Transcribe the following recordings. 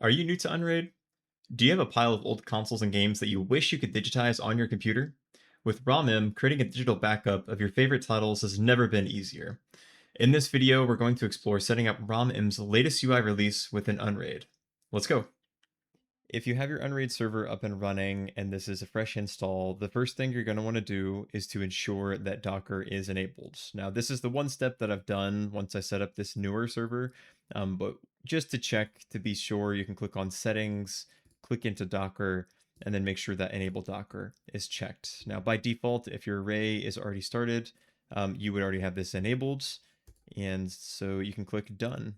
Are you new to Unraid? Do you have a pile of old consoles and games that you wish you could digitize on your computer? With RomM, creating a digital backup of your favorite titles has never been easier. In this video, we're going to explore setting up RomM's latest UI release within Unraid. Let's go. If you have your Unraid server up and running and this is a fresh install, the first thing you're going to want to do is to ensure that Docker is enabled. Now, this is the one step that I've done once I set up this newer server, but just to check to be sure, you can click on Settings, click into Docker, and then make sure that Enable Docker is checked. Now, by default, if your array is already started, you would already have this enabled, and so you can click Done.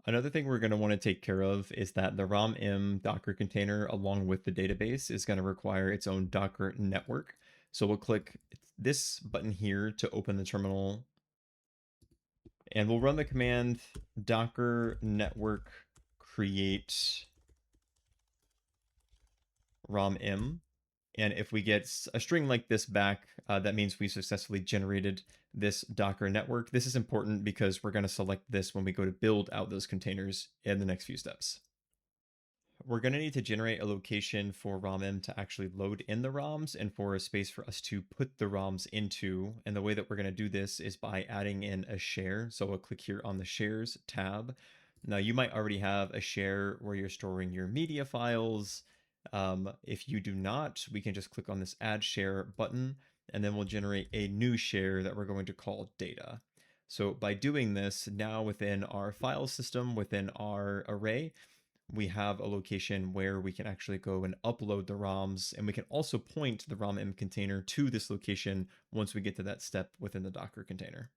Another thing we're going to want to take care of is that the RomM Docker container, along with the database, is going to require its own Docker network. So we'll click this button here to open the terminal, and we'll run the command docker network create RomM. And if we get a string like this back, that means we successfully generated this Docker network. This is important because we're going to select this when we go to build out those containers in the next few steps. We're going to need to generate a location for RomM to actually load in the ROMs and for a space for us to put the ROMs into. And the way that we're going to do this is by adding in a share. So we'll click here on the Shares tab. Now you might already have a share where you're storing your media files. If you do not, we can just click on this Add Share button, and then we'll generate a new share that we're going to call data. So by doing this, now within our file system, within our array, we have a location where we can actually go and upload the ROMs, and we can also point the RomM container to this location once we get to that step within the Docker container.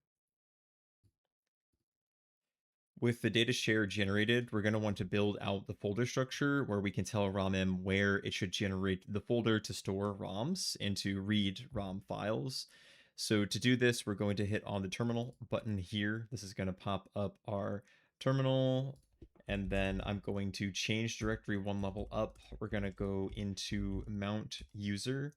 With the data share generated, we're going to want to build out the folder structure where we can tell RomM where it should generate the folder to store ROMs and to read ROM files. So to do this, we're going to hit on the terminal button here. This is going to pop up our terminal, and then I'm going to change directory one level up. We're going to go into mount user,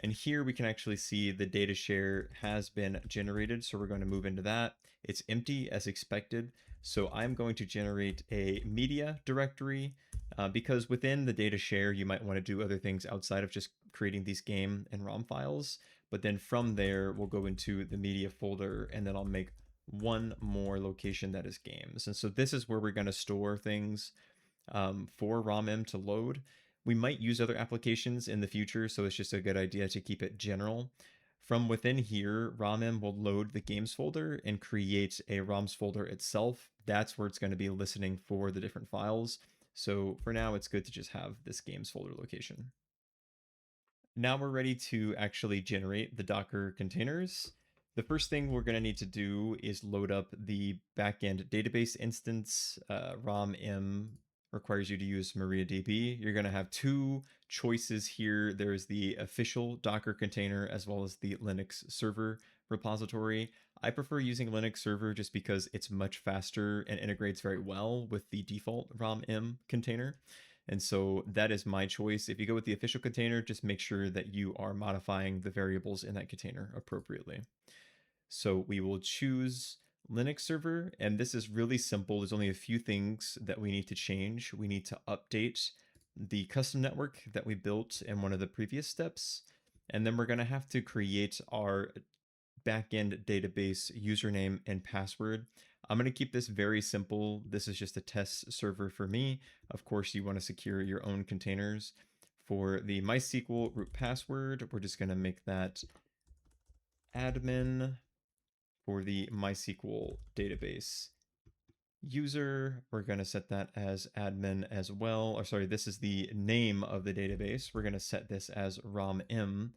and here we can actually see the data share has been generated. So we're going to move into that. It's empty as expected. So I'm going to generate a media directory because within the data share, you might want to do other things outside of just creating these game and ROM files. But then from there, we'll go into the media folder, and then I'll make one more location that is games. And so this is where we're going to store things for RomM to load. We might use other applications in the future, so it's just a good idea to keep it general. From within here, RomM will load the games folder and create a ROMs folder itself. That's where it's going to be listening for the different files. So for now, it's good to just have this games folder location. Now we're ready to actually generate the Docker containers. The first thing we're going to need to do is load up the backend database instance. RomM requires you to use MariaDB. You're going to have two choices here. There's the official Docker container as well as the Linux server repository. I prefer using Linux server just because it's much faster and integrates very well with the default RomM container. And so that is my choice. If you go with the official container, just make sure that you are modifying the variables in that container appropriately. So we will choose Linux server, and this is really simple. There's only a few things that we need to change. We need to update the custom network that we built in one of the previous steps, and then we're going to have to create our backend database username and password. I'm going to keep this very simple. This is just a test server for me. Of course, you want to secure your own containers. For the MySQL root password, we're just going to make that admin. For the MySQL database user, we're going to set that as admin as well. Or sorry, this is the name of the database. We're going to set this as RomM.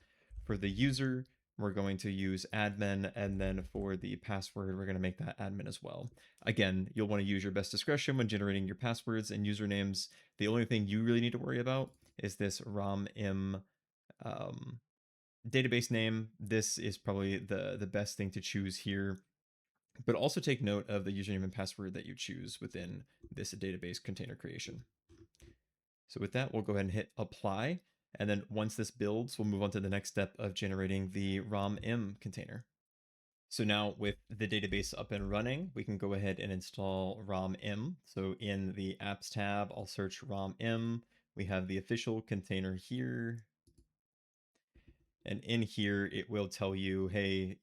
For the user, we're going to use admin, and then for the password, we're going to make that admin as well. Again, you'll want to use your best discretion when generating your passwords and usernames. The only thing you really need to worry about is this RomM database name. This is probably the best thing to choose here, but also take note of the username and password that you choose within this database container creation. So with that, we'll go ahead and hit apply. And then once this builds, we'll move on to the next step of generating the RomM container. So now with the database up and running, we can go ahead and install RomM. So in the apps tab, I'll search RomM. We have the official container here. And in here, it will tell you, hey,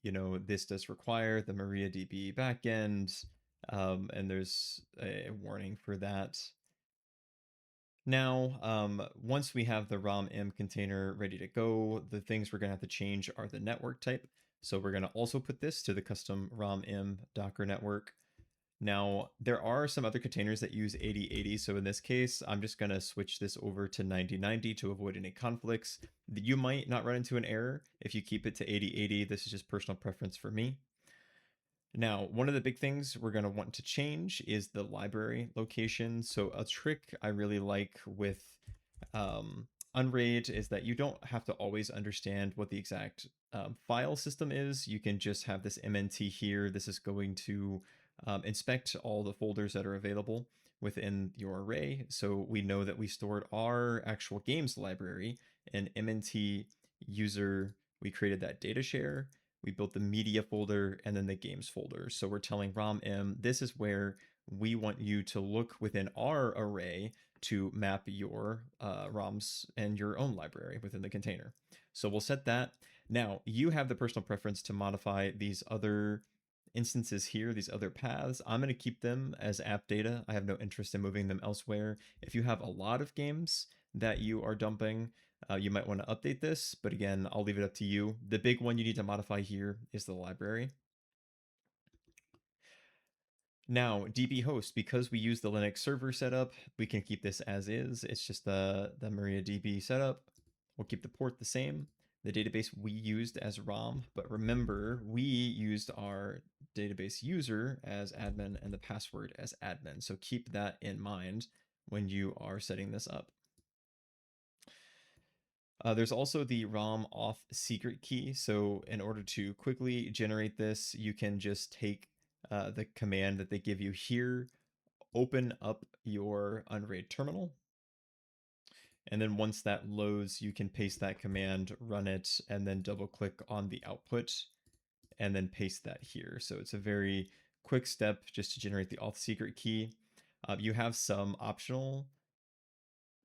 this does require the MariaDB backend. And there's a warning for that. Now, once we have the RomM container ready to go, the things we're going to have to change are the network type. So we're going to also put this to the custom RomM Docker network. Now, there are some other containers that use 8080, so in this case, I'm just going to switch this over to 9090 to avoid any conflicts. You might not run into an error if you keep it to 8080. This is just personal preference for me. Now, one of the big things we're going to want to change is the library location. So a trick I really like with Unraid is that you don't have to always understand what the exact file system is. You can just have this MNT here. This is going to inspect all the folders that are available within your array. So we know that we stored our actual games library in MNT user. We created that data share. We built the media folder and then the games folder. So we're telling RomM, this is where we want you to look within our array to map your ROMs and your own library within the container. So we'll set that. Now, you have the personal preference to modify these other instances here, these other paths. I'm going to keep them as app data. I have no interest in moving them elsewhere. If you have a lot of games that you are dumping, you might want to update this, but again, I'll leave it up to you. The big one you need to modify here is the library. Now, DB host, because we use the Linux server setup, we can keep this as is. It's just the MariaDB setup. We'll keep the port the same. The database we used as ROM, but remember, we used our database user as admin and the password as admin. So keep that in mind when you are setting this up. There's also the ROM auth secret key. So in order to quickly generate this, you can just take the command that they give you here, open up your Unraid terminal. And then once that loads, you can paste that command, run it, and then double click on the output and then paste that here. So it's a very quick step just to generate the auth secret key. You have some optional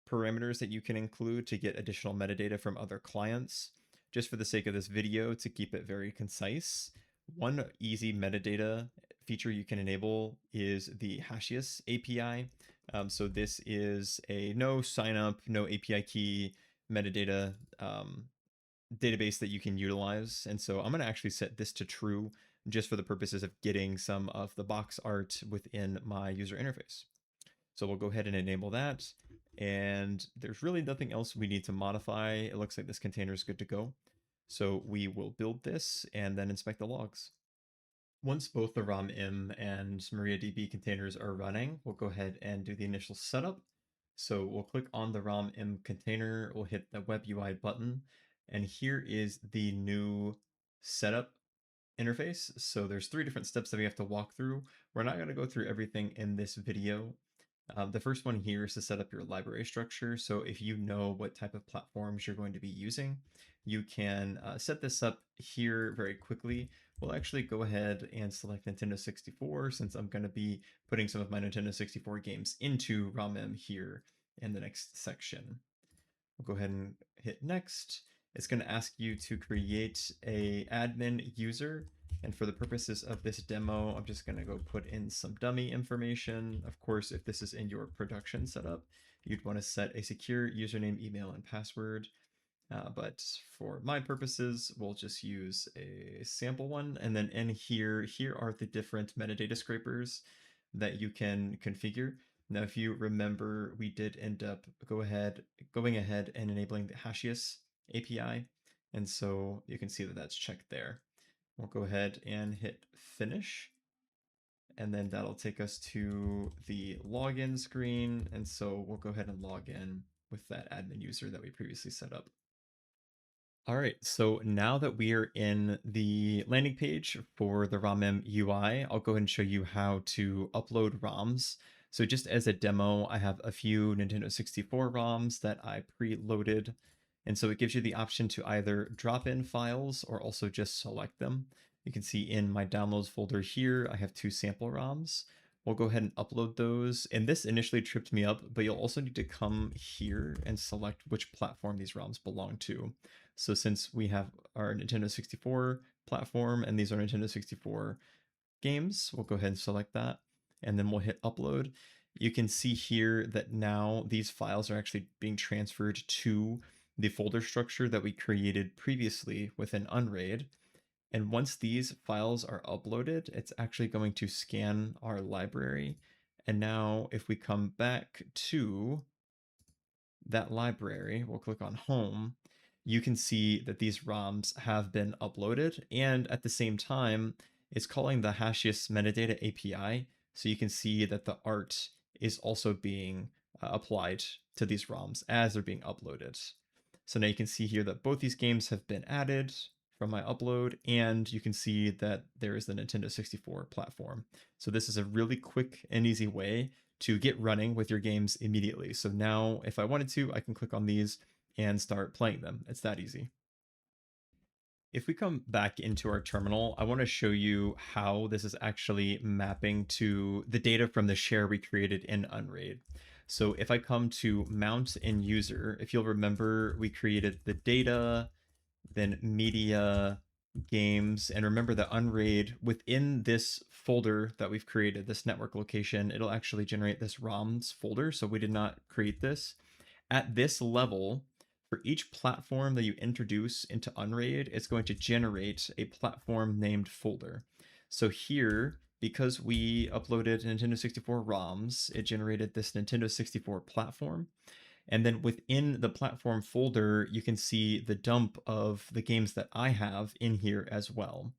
parameters that you can include to get additional metadata from other clients. Just for the sake of this video, to keep it very concise, one easy metadata feature you can enable is the Hashias API. So this is a no sign up, no API key metadata database that you can utilize. And so I'm going to actually set this to true just for the purposes of getting some of the box art within my user interface. So we'll go ahead and enable that. And there's really nothing else we need to modify. It looks like this container is good to go. So we will build this and then inspect the logs. Once both the RomM and MariaDB containers are running, we'll go ahead and do the initial setup. So we'll click on the RomM container, we'll hit the Web UI button, and here is the new setup interface. So there's 3 different steps that we have to walk through. We're not going to go through everything in this video. The first one here is to set up your library structure. So if you know what type of platforms you're going to be using, you can set this up here very quickly. We'll actually go ahead and select Nintendo 64 since I'm going to be putting some of my Nintendo 64 games into RomM here in the next section. We'll go ahead and hit next. It's going to ask you to create a admin user. And for the purposes of this demo, I'm just going to go put in some dummy information. Of course, if this is in your production setup, you'd want to set a secure username, email, and password. But for my purposes, we'll just use a sample one. And then in here are the different metadata scrapers that you can configure. Now, if you remember, we did end up going ahead and enabling the Hashias API. And so you can see that that's checked there. We'll go ahead and hit finish. And then that'll take us to the login screen. And so we'll go ahead and log in with that admin user that we previously set up. All right, so now that we are in the landing page for the RomM UI, I'll go ahead and show you how to upload ROMs. So just as a demo, I have a few Nintendo 64 ROMs that I preloaded. And so it gives you the option to either drop in files or also just select them. You can see in my downloads folder here, I have 2 sample ROMs. We'll go ahead and upload those. And this initially tripped me up, but you'll also need to come here and select which platform these ROMs belong to. So since we have our Nintendo 64 platform and these are Nintendo 64 games, we'll go ahead and select that, and then we'll hit upload. You can see here that now these files are actually being transferred to the folder structure that we created previously within Unraid. And once these files are uploaded, it's actually going to scan our library. And now if we come back to that library, we'll click on home, you can see that these ROMs have been uploaded. And at the same time, it's calling the Hashias metadata API. So you can see that the art is also being applied to these ROMs as they're being uploaded. So now you can see here that both these games have been added from my upload, and you can see that there is the Nintendo 64 platform. So this is a really quick and easy way to get running with your games immediately. So now if I wanted to, I can click on these and start playing them. It's that easy. If we come back into our terminal, I want to show you how this is actually mapping to the data from the share we created in Unraid. So if I come to mount in user, if you'll remember, we created the data, then media, games, and remember that Unraid within this folder that we've created, this network location, it'll actually generate this ROMs folder. So we did not create this. At this level, for each platform that you introduce into Unraid, it's going to generate a platform named folder. So here, because we uploaded Nintendo 64 ROMs, it generated this Nintendo 64 platform. And then within the platform folder, you can see the dump of the games that I have in here as well.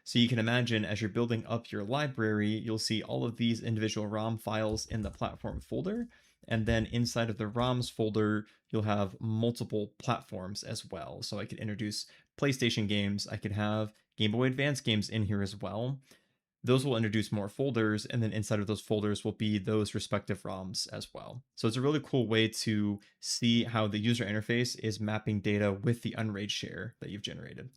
So you can imagine as you're building up your library, you'll see all of these individual ROM files in the platform folder. And then inside of the ROMs folder, you'll have multiple platforms as well. So I could introduce PlayStation games. I could have Game Boy Advance games in here as well. Those will introduce more folders, and then inside of those folders will be those respective ROMs as well. So it's a really cool way to see how the user interface is mapping data with the Unraid share that you've generated.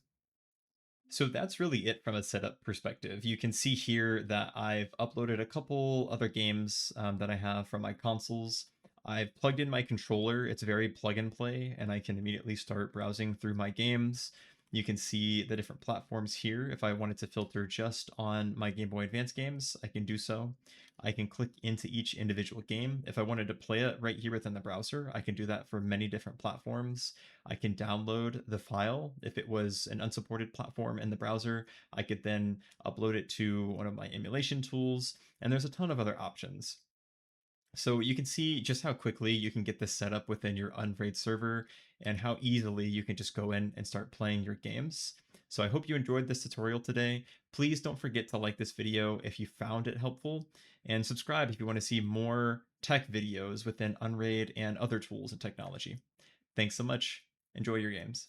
So that's really it from a setup perspective. You can see here that I've uploaded a couple other games that I have from my consoles. I've plugged in my controller. It's very plug and play, and I can immediately start browsing through my games. You can see the different platforms here. If I wanted to filter just on my Game Boy Advance games, I can do so. I can click into each individual game. If I wanted to play it right here within the browser, I can do that for many different platforms. I can download the file. If it was an unsupported platform in the browser, I could then upload it to one of my emulation tools, and there's a ton of other options. So you can see just how quickly you can get this set up within your Unraid server and how easily you can just go in and start playing your games. So I hope you enjoyed this tutorial today. Please don't forget to like this video if you found it helpful, and subscribe if you want to see more tech videos within Unraid and other tools and technology. Thanks so much. Enjoy your games.